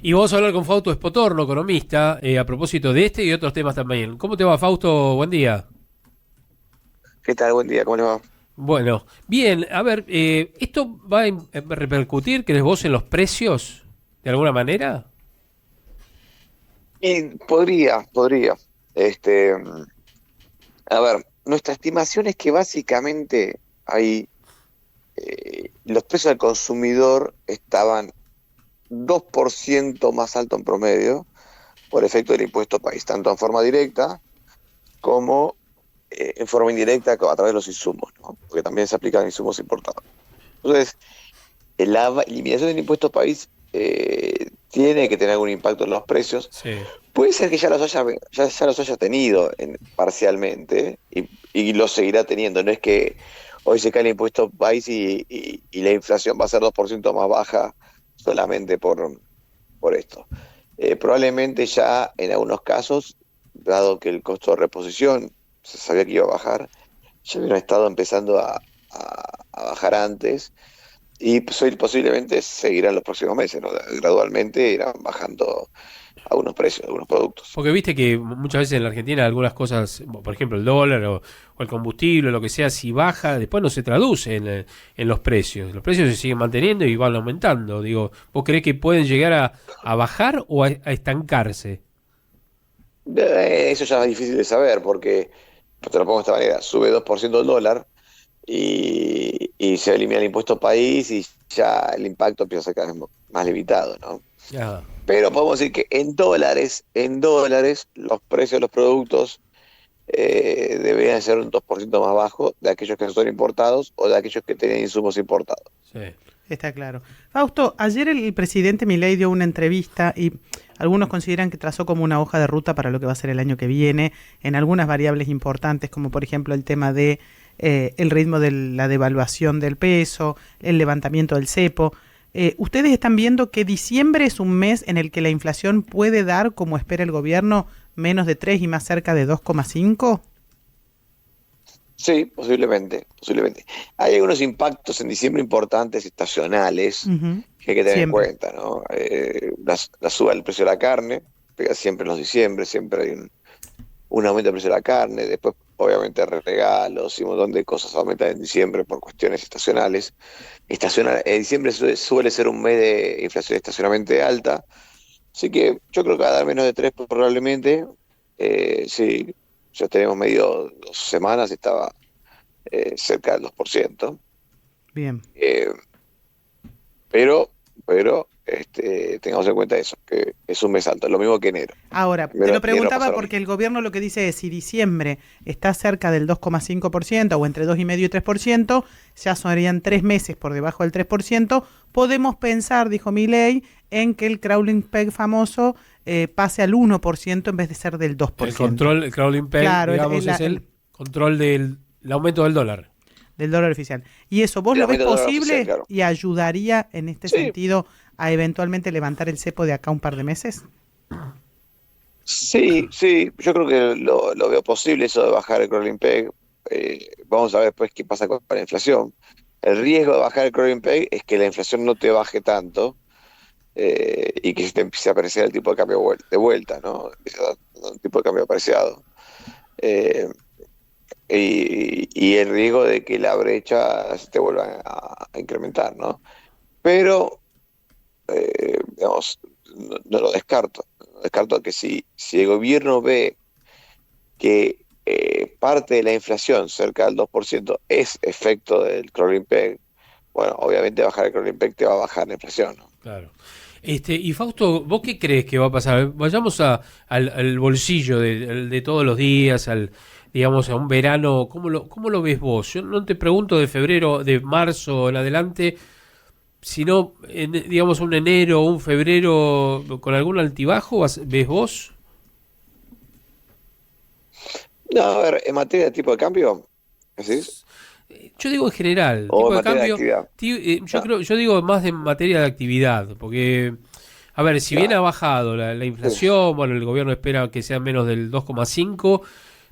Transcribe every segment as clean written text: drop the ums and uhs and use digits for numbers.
Y vamos a hablar con Fausto Espotorno, economista, a propósito de este y otros temas también. ¿Cómo te va, Fausto? Buen día. ¿Qué tal? Buen día, ¿cómo le va? Bueno, bien, a ver, ¿esto va a repercutir, crees vos, en los precios de alguna manera? Y podría. Este, a ver, nuestra estimación es que básicamente los precios al consumidor estaban 2% más alto en promedio por efecto del impuesto país, tanto en forma directa como en forma indirecta a través de los insumos, ¿no? Porque también se aplican insumos importados. Entonces, la eliminación del impuesto país tiene que tener algún impacto en los precios. Sí. Puede ser que ya los haya tenido parcialmente y los seguirá teniendo. No es que hoy se cae el impuesto país y la inflación va a ser 2% más baja solamente por esto. Probablemente ya en algunos casos, dado que el costo de reposición se sabía que iba a bajar, ya hubiera estado empezando a bajar antes y posiblemente seguirán los próximos meses, ¿no? Gradualmente irán bajando algunos precios, algunos productos. Porque viste que muchas veces en la Argentina algunas cosas, por ejemplo el dólar o el combustible, lo que sea, si baja, después no se traduce en los precios. Los precios se siguen manteniendo y van aumentando. Digo, ¿vos creés que pueden llegar a bajar o a estancarse? Eso ya es difícil de saber porque, te lo pongo de esta manera, sube 2% el dólar y se elimina el impuesto país y ya el impacto empieza a ser cada vez más limitado, ¿no? Ah, Pero podemos decir que en dólares, los precios de los productos deberían ser un 2% más bajo de aquellos que son importados o de aquellos que tienen insumos importados. sí. Está claro. Fausto, ayer el presidente Milei dio una entrevista y algunos consideran que trazó como una hoja de ruta para lo que va a ser el año que viene en algunas variables importantes, como por ejemplo el tema de el ritmo de la devaluación del peso, el levantamiento del cepo. ¿Ustedes están viendo que diciembre es un mes en el que la inflación puede dar, como espera el gobierno, menos de 3 y más cerca de 2,5? Sí, posiblemente. Hay algunos impactos en diciembre importantes, estacionales, Ujú. que hay que tener en Siempre. cuenta, ¿no? La suba del precio de la carne, pega siempre en los diciembre, siempre hay un aumento del precio de la carne, después obviamente regalos y un montón de cosas aumentan en diciembre por cuestiones estacionales. Diciembre suele ser un mes de inflación estacionalmente alta, así que yo creo que va a dar menos de 3 probablemente. Sí, ya tenemos medio 2 semanas, estaba cerca del 2%. Bien. Eh, pero, tengamos en cuenta eso, que es un mes alto, lo mismo que enero. Ahora, te lo Enero preguntaba pasa lo porque mismo. el gobierno lo que dice es si diciembre está cerca del 2,5% o entre 2,5 y 3%, ya serían 3 meses por debajo del 3%, podemos pensar, dijo Milei, en que el crawling peg famoso pase al 1% en vez de ser del El 2%. control, el crawling peg, Claro, digamos, es el control del el aumento del dólar. del dólar oficial. ¿Y eso vos El lo ves aumento del dólar oficial, posible claro. y ayudaría en este Sí, sentido a eventualmente levantar el cepo de acá un par de meses? sí, yo creo que lo veo posible eso de bajar el crawling peg. Vamos a ver después qué pasa con la inflación. El riesgo de bajar el crawling peg es que la inflación no te baje tanto y que se te empiece a apreciar el tipo de cambio de vuelta, ¿no? Empiece a dar un tipo de cambio apreciado. Eh, y el riesgo de que la brecha se te vuelva a incrementar, ¿no? Pero, digamos, no lo descarto. No descarto que si el gobierno ve que parte de la inflación, cerca del 2% es efecto del crawling peg, bueno, obviamente bajar el crawling peg te va a bajar la inflación, ¿no? Claro. Y Fausto, ¿vos qué crees que va a pasar? Vayamos al bolsillo de todos los días, digamos, a un verano. Cómo lo ves vos? Yo no te pregunto de febrero, de marzo en adelante, sino, digamos, un enero o un febrero con algún altibajo, ¿ves vos? No, a ver, en materia de tipo de cambio, ¿decís? Yo digo en general, O tipo en de materia de cambio, actividad. yo No, creo, yo digo más de materia de actividad, porque, a ver, si bien no, ha bajado la sí. inflación, bueno, el gobierno espera que sea menos del 2,5,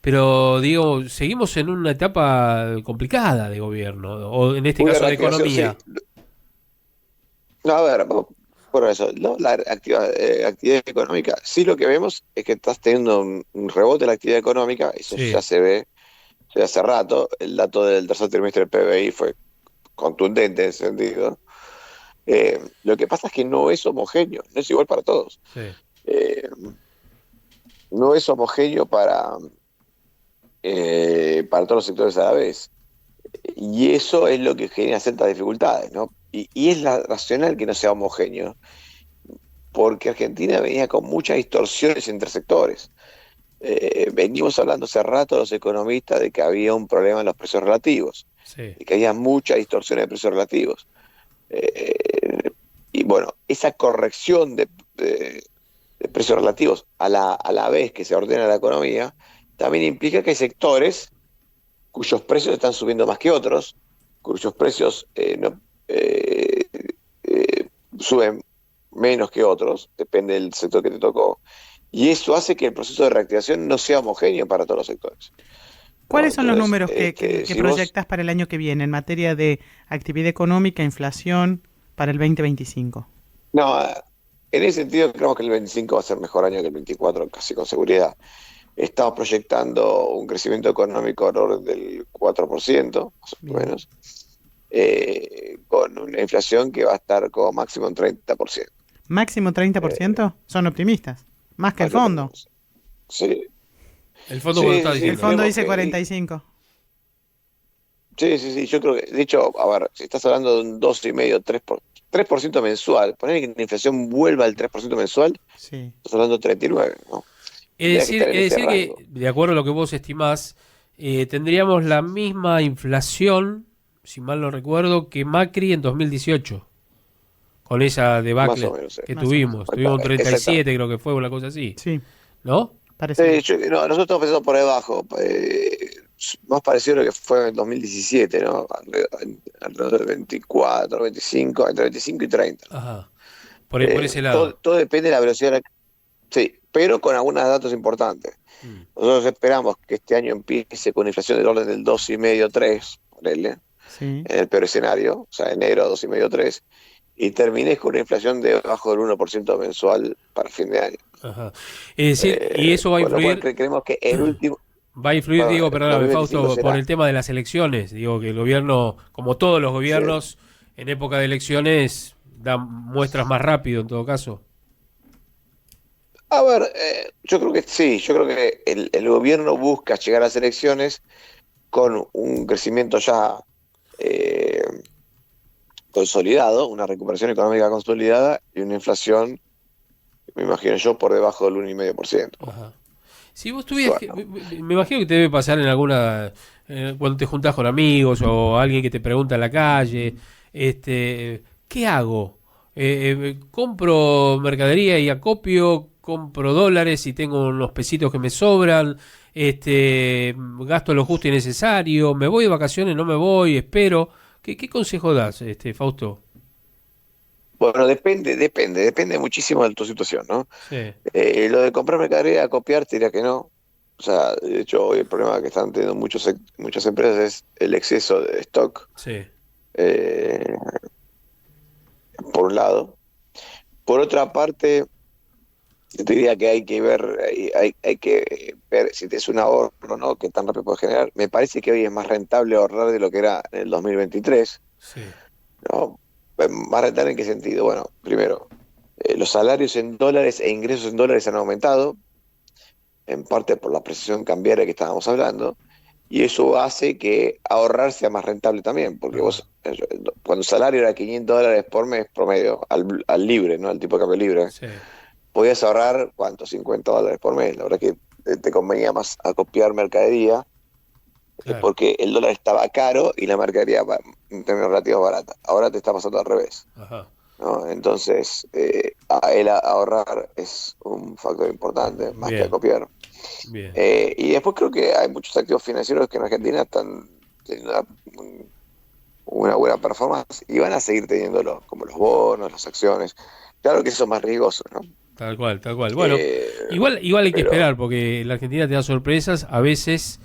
pero digo, seguimos en una etapa complicada de gobierno, o en este Muy de caso de reactivación, sí. economía. No, a ver, Por eso, ¿no? La actividad económica, sí lo que vemos es que estás teniendo un rebote de la actividad económica, eso ya Sí, se ve ya hace rato, el dato del tercer trimestre del PBI fue contundente en ese sentido. Lo que pasa es que no es homogéneo, no es igual para todos. sí. Eh, no es homogéneo para todos los sectores a la vez. Y eso es lo que genera ciertas dificultades, ¿no? Y es racional que no sea homogéneo, porque Argentina venía con muchas distorsiones entre sectores. Venimos hablando hace rato los economistas de que había un problema en los precios relativos, Sí. de que había muchas distorsiones de precios relativos. Eh, y bueno, esa corrección de precios relativos a la vez que se ordena la economía, también implica que hay sectores cuyos precios están subiendo más que otros, cuyos precios suben menos que otros, depende del sector que te tocó, y eso hace que el proceso de reactivación no sea homogéneo para todos los sectores, ¿no? ¿Cuáles son los Entonces, números que si vos, proyectas para el año que viene en materia de actividad económica, inflación para el 2025? no, en ese sentido creemos que el 25 va a ser mejor año que el 24, casi con seguridad. Estamos proyectando un crecimiento económico al orden del 4%, más o Bien. menos, con una inflación que va a estar como máximo en 30%. ¿Máximo Eh, 30%? Son optimistas. Más que el más lo fondo. tenemos. Sí, El fondo cuando sí, está sí, El sí, diciendo. fondo creemos dice que... 45. Sí, sí, sí, yo creo que, de hecho, a ver, si estás hablando de un 2,5, 3% mensual, poner que la inflación vuelva al 3% mensual, Sí. estás hablando de 39, ¿no? Tendría que estar en Es ese decir que, rango. de acuerdo a lo que vos estimás, tendríamos la misma inflación, si mal no recuerdo, que Macri en 2018, con esa Más o debacle menos, sí. que Más o menos. tuvimos. Tuvimos un Exactamente. 37, creo que fue una cosa así, Sí, ¿no? parecido. No, nosotros estamos pensando por debajo, más parecido a lo que fue en 2017, ¿no? Alrededor de 24, 25, entre 25 y 30. Ajá. Por ese Todo, lado. todo depende de la velocidad. Sí, pero con algunos datos importantes. Mm, Nosotros esperamos que este año empiece con una inflación del orden del 2,5, 3, ponele, Sí. en el peor escenario, o sea, enero 2,5, 3, y termines con una inflación de debajo del 1% mensual para fin de año. ajá. Es decir, y eso va a Con lo cual influir. creemos que el último, Va a influir, perdón, digo, perdóname, 2025 Fausto, por será. el tema de las elecciones. Digo que el gobierno, como todos los Sí. gobiernos, en época de elecciones, da muestras más rápido en todo caso. A ver, yo creo que sí, yo creo que el gobierno busca llegar a las elecciones con un crecimiento ya eh, consolidado, una recuperación económica consolidada y una inflación, me imagino yo, por debajo del 1,5%. Ajá. Si vos tuvieras Mensual, que, ¿no? me imagino que te debe pasar en alguna, cuando te juntás con amigos o alguien que te pregunta en la calle, ¿qué hago? ¿Compro mercadería y acopio? ¿Compro dólares y tengo unos pesitos que me sobran? ¿Gasto lo justo y necesario? ¿Me voy de vacaciones? ¿No me voy? ¿Espero? ¿Qué consejo das, Fausto? Bueno, depende muchísimo de tu situación, ¿no? Sí, Lo de comprar mercadería, copiar, te diría que no. O sea, de hecho, hoy el problema que están teniendo muchas empresas es el exceso de stock, sí, eh, por un lado. Por otra parte, yo te diría que hay que ver, hay que ver si te es un ahorro, ¿no? Qué tan rápido puedes generar. Me parece que hoy es más rentable ahorrar de lo que era en el 2023, sí. ¿no? ¿Más rentable en qué sentido? Bueno, primero, los salarios en dólares e ingresos en dólares han aumentado, en parte por la apreciación cambiaria que estábamos hablando, y eso hace que ahorrar sea más rentable también, porque Ajá, vos, cuando el salario era $500 por mes promedio, al libre, ¿no? Al tipo de cambio libre, sí, podías ahorrar, ¿cuánto? $50 por mes. La verdad que te convenía más acopiar mercadería, claro. porque el dólar estaba caro y la mercadería, en términos relativos, barata. Ahora te está pasando al revés, Ajá, ¿no? Entonces, el ahorrar es un factor importante, más que bien, acopiar. bien. Y después creo que hay muchos activos financieros que en Argentina están teniendo una buena performance y van a seguir teniéndolo, como los bonos, las acciones. Claro que eso es más riesgoso, ¿no? Tal cual, tal cual. Bueno, Eh, igual hay que pero esperar, porque la Argentina te da sorpresas, a veces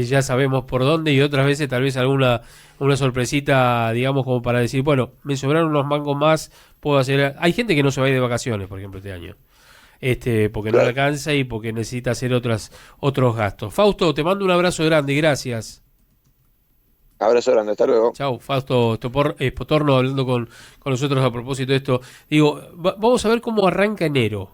ya sabemos por dónde, y otras veces tal vez una sorpresita, digamos, como para decir, bueno, me sobraron unos mangos más, puedo hacer... Hay gente que no se va a ir de vacaciones, por ejemplo, este año. Porque no le Claro. alcanza y porque necesita hacer otros gastos. Fausto, te mando un abrazo grande y gracias. Abrazo grande, hasta luego. Chau, Fausto Potorno hablando con nosotros a propósito de esto. Digo, vamos a ver cómo arranca enero.